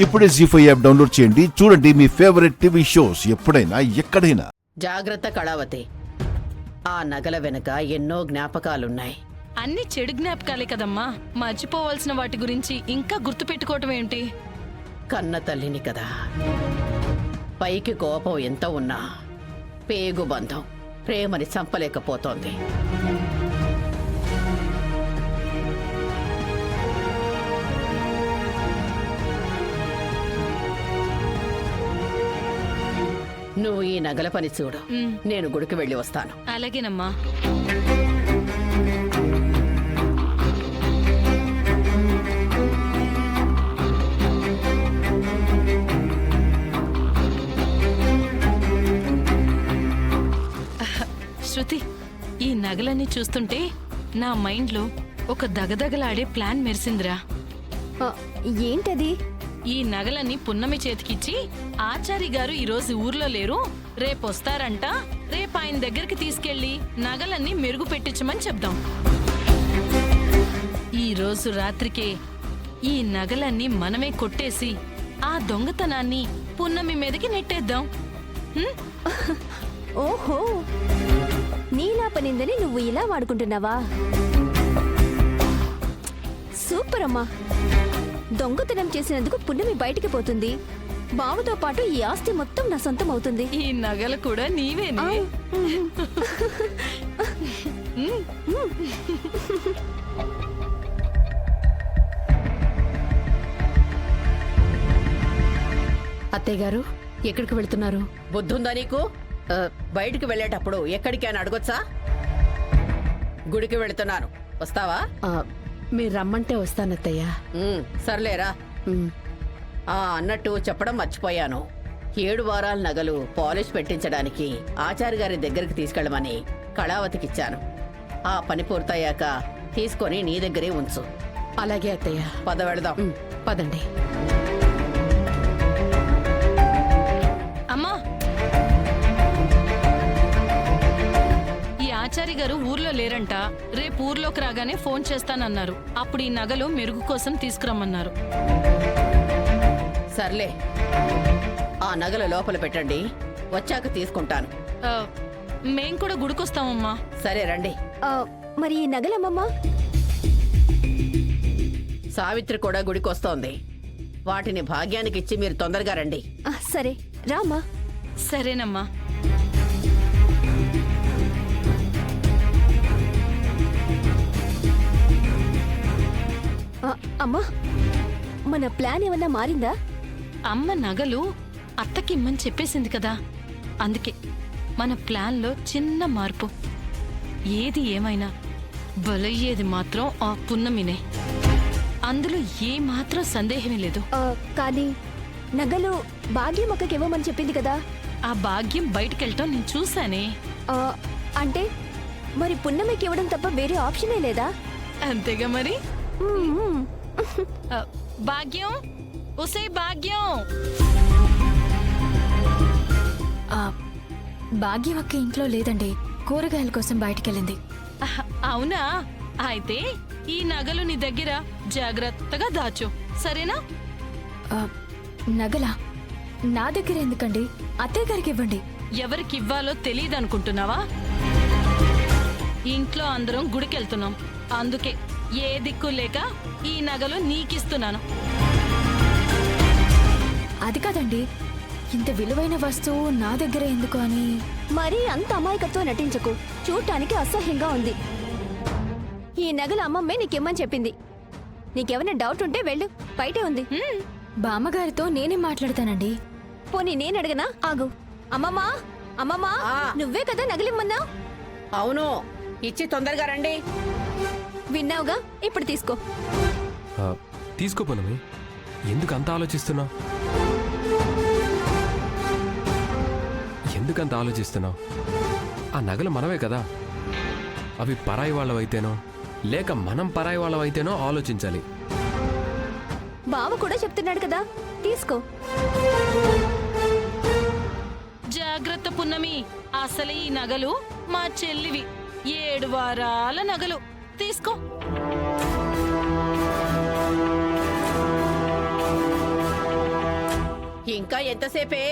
ఇప్పుడే జీ5 app download చేయండి. చూడండి మీ ఫేవరెట్ టీవీ షోస్ ఎప్పుడైనా ఎక్కడైనా. జాగ్రత్త కళావతి, ఆ నగల వెనుక ఎన్నో జ్ఞాపకాలున్నాయి. అన్ని చెడు జ్ఞాపకాలే కదమ్మా. మర్చిపోవాల్సిన వాటి గురించి ఇంకా గుర్తు పెట్టుకోవటం ఏంటి? కన్న తల్లిని కదా. పైకి కోపం ఎంత ఉన్నా పేగు బంధం ప్రేమని చంపలేకపోతోంది. నువ్వు ఈ నగల పని చూడు, నేను గుడికి వెళ్ళి వస్తాను. అలాగేనమ్మా. శృతి, ఈ నగలన్నీ చూస్తుంటే నా మైండ్లో ఒక దగదగలాడే ప్లాన్ మెరిసిందిరా. ఏంటది? ఈ నగలన్నీ పున్నమి చేతికిచ్చి, ఆచారి గారు ఈరోజు ఊర్లో లేరు, రేపొస్తారంట, రేపు ఆయన దగ్గరికి తీసుకెళ్లి నగలన్నీ మెరుగు పెట్టించమని చెప్దాం. ఈ రోజు రాత్రికే ఈ నగలన్నీ మనమే కొట్టేసి ఆ దొంగతనాన్ని పున్నమి మీదకి నెట్టేద్దాం. ఓహో, నీలా పనిందని నువ్వు ఇలా వాడుకుంటున్నావా? సూపర్ అమ్మా. దొంగతనం చేసినందుకు పున్నమి బయటికి పోతుంది, బావతో పాటు ఈ ఆస్తి మొత్తం నా సొంతం అవుతుంది. ఈ నగలు కూడా నీవేనే. అత్తయ్య గారు, ఎక్కడికి వెళ్తున్నారు? బుద్ధుందా నీకు? బయటికి వెళ్ళేటప్పుడు ఎక్కడికి అని అడగొచ్చా? గుడికి వెళుతున్నాను, వస్తావా? మీరు రమ్మంటే వస్తానత్తయ్య. సర్లేరా. అన్నట్టు చెప్పడం మర్చిపోయాను. 7 వారాల నగలు పాలిష్ పెట్టించడానికి ఆచార్య గారి దగ్గరికి తీసుకెళ్ళమని కళావతికిచ్చాను. ఆ పని పూర్తయ్యాక తీసుకొని నీ దగ్గరే ఉంచు. అలాగే అత్తయ్య. పద వెళదాం. పదండి. అమ్మా, ఈ ఆచారి గారు ఊర్లో లేరంట, రేపు ఊర్లోకి రాగానే ఫోన్ చేస్తానన్నారు. అప్పుడు ఈ నగలు మెరుగు కోసం తీసుకురమ్మన్నారు. సర్లే, ఆ నగలు లోపల పెట్టండి, వచ్చాక తీసుకుంటాను. మేం కూడా గుడికొస్తామమ్మా. సరే రండి. మరి ఈ నగలమ్మమ్మా? సావిత్రి కూడా గుడికొస్తోంది. వాటిని భాగ్యానికి ఇచ్చి మీరు తొందరగా రండి. సరే రామ్మా. సరేనమ్మా. అమ్మా, మన ప్లాన్ ఏమన్నా మారిందా? అమ్మ నగలు అత్తకిమ్మని చెప్పేసింది కదా, అందుకే మన ప్లాన్లో చిన్న మార్పు. ఏది ఏమైనా బలయ్యేది మాత్రం ఆ పున్నమినే, అందులో ఏ మాత్రం సందేహమే లేదు. కానీ నగలు భాగ్యం అక్కకి ఇవ్వమని చెప్పింది కదా. ఆ భాగ్యం బయటకెళ్ళటం నేను చూశానే. అంటే మరి పున్నమికి ఇవ్వడం తప్ప వేరే ఆప్షనే లేదా? అంతేగా మరి. భాగ్యం, ఉసే భాగ్యం. భాగ్యం అక్క ఇంట్లో లేదండి, కూరగాయల కోసం బయటికెళ్ళింది. అవునా? అయితే ఈ నగలు నీ దగ్గర జాగ్రత్తగా దాచు, సరేనా? నగలా నా దగ్గర ఎందుకండి? అత్తయ్య గారికి ఇవ్వండి. ఎవరికివ్వాలో తెలియదనుకుంటున్నావా? ఇంట్లో అందరం గుడికెళ్తున్నాం, అందుకే ఏ దిక్కు లేక ఈ నగలు నీకిస్తున్నాను. అది కాదండి, ఇంత విలువైన వస్తువు నా దగ్గర ఎందుకు అని. మరీ అంత అమాయకత్వం నటించకు, చూడటానికి అసహ్యంగా ఉంది. ఈ నగలు అమ్మమ్మే నీకిమ్మని చెప్పింది. నీకేమైనా డౌట్ ఉంటే వెళ్ళు, బయటే ఉంది. బామ్మగారితో నేనే మాట్లాడతానండి. పోనీ నేను అడగనా? ఆగు. అమ్మమ్మా, అమ్మమ్మా, నువ్వే కదా నగలిమ్మన్నా? అవును, ఇచ్చి తొందరగా రండి. విన్నావుగా, ఇప్పుడు తీసుకో. తీసుకోపోనమి, ఎందుకు అంత ఆలోచిస్తున్నావు? ఎందుకంత ఆలోచిస్తున్నావు? ఆ నగలు మనవే కదా, అవి పరాయి వాళ్ళవైతేనో లేక మనం పరాయి వాళ్ళవైతేనో ఆలోచించాలి. బావ కూడా చెప్తున్నాడు కదా, తీసుకో. జాగ్రత్త పున్నమి, అసలు ఈ నగలు మా చెల్లివి. 7 వారాల నగలు తీసుకో. ఇంకా ఎంతసేపే?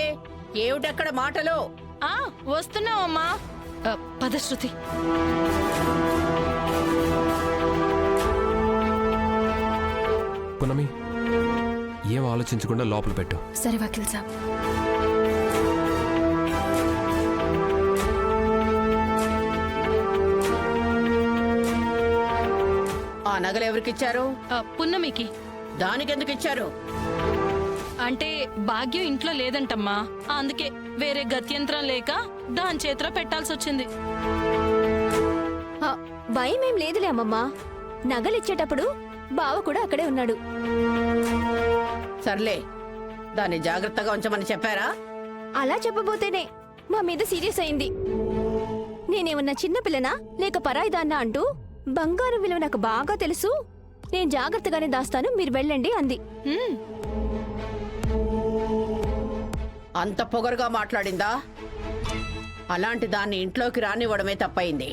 ఏమిటక్కడ మాటలు? ఆ వస్తున్నావమ్మా. పద శృతి. పున్నమి, ఏం ఆలోచించకుండా లోపల పెట్టు. సరే వకీల్ సాబ్. ఆ నగలు ఎవరికిచ్చారు? పున్నమికి. దానికెందుకు ఇచ్చారు? అంటే భాగ్యం ఇంట్లో లేదంటమ్మా, అందుకే వేరే గత్యంతరం లేక దాని చేతిలో పెట్టాల్సి వచ్చింది. ఆ, భయం ఏం లేదులే అమ్మమ్మా. నగలిచ్చేటప్పుడు బావ కూడా అక్కడే ఉన్నాడు. సర్లే, దాన్ని జాగ్రత్తగా ఉంచమని చెప్పారా? అలా చెప్పబోతేనే మా మీద సీరియస్ అయింది. నేనేమన్నా చిన్నపిల్లనా లేక పరాయిదాన్నా అంటూ బంగారం విలువ నాకు బాగా తెలుసు, నేను జాగ్రత్తగానే దాస్తాను, మీరు వెళ్ళండి అంది. హ్మ్. అంత పొగరుగా మాట్లాడిందా? అలాంటి దాన్ని ఇంట్లోకి రానివ్వడమే తప్పయింది.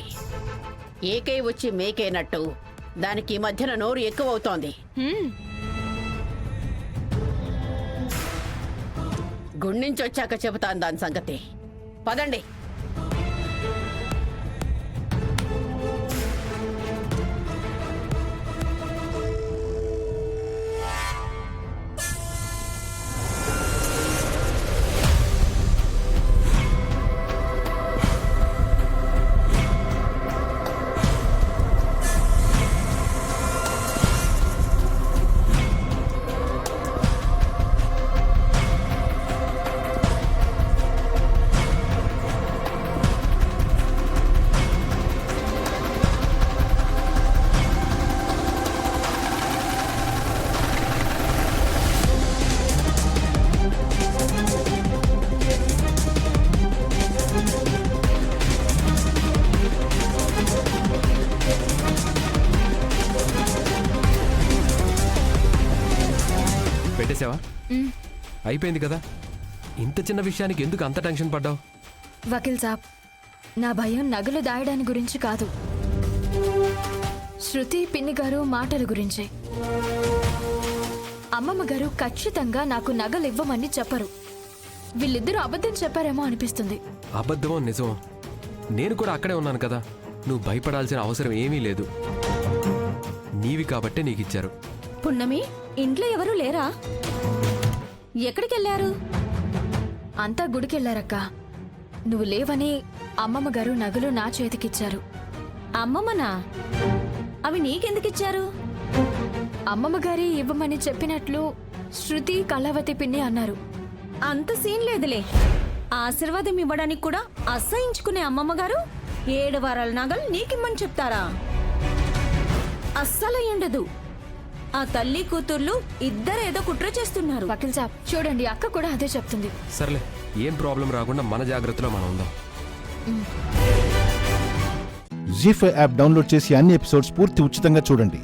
ఏకై వచ్చి మేకైనట్టు దానికి ఈ మధ్యన నోరు ఎక్కువవుతోంది. హ్మ్. గుండించొచ్చాక చెబుతాను దాని సంగతి. పదండి. పెట్టేసావా? అయిపోయింది కదా. ఇంత చిన్న విషయానికి ఎందుకు అంత టెన్షన్ పడ్డావు? వకీల్ సాబ్, నా భయం నగలు దాయడాని గురించి కాదు, శృతి పిన్ని గారు మాటల గురించే. అమ్మమ్మ గారు ఖచ్చితంగా నాకు నగలు ఇవ్వమని చెప్పరు. వీళ్ళిద్దరూ అబద్ధం చెప్పారేమో అనిపిస్తుంది. అబద్ధమో నిజమో నేను కూడా అక్కడే ఉన్నాను కదా. నువ్వు భయపడాల్సిన అవసరం ఏమీ లేదు. నీవి కాబట్టే నీకిచ్చారు. పున్నమి, ఇంట్లో ఎవరూ లేరా? ఎక్కడికెళ్ళారు? అంతా గుడికెళ్లారక్క. నువ్వు లేవని అమ్మమ్మ గారు నగలు నా చేతికిచ్చారు. అమ్మమ్మనా? అవి నీకెందుకిచ్చారు? అమ్మమ్మ గారి ఇవ్వమని చెప్పినట్లు శృతి కళావతి పిన్ని అన్నారు. అంత సీన్ లేదులే. ఆశీర్వాదం ఇవ్వడానికి కూడా అసహించుకునే అమ్మమ్మగారు 7 వారాల నగలు నీకిమ్మని చెప్తారా? అస్సలు ఉండదు. ఆ తల్లి కూతుర్లు ఇద్దరేదో కుట్ర చేస్తున్నారు. వకీల్ సాబ్ చూడండి, అక్క కూడా అదే చెప్తుంది. సర్లే, ఏం ప్రాబ్లం రాకుండా మన జాగ్రత్తలో మనం ఉందాం. జీ5 యాప్ డౌన్లోడ్ చేసి అన్ని ఎపిసోడ్స్ పూర్తి ఉచితంగా చూడండి.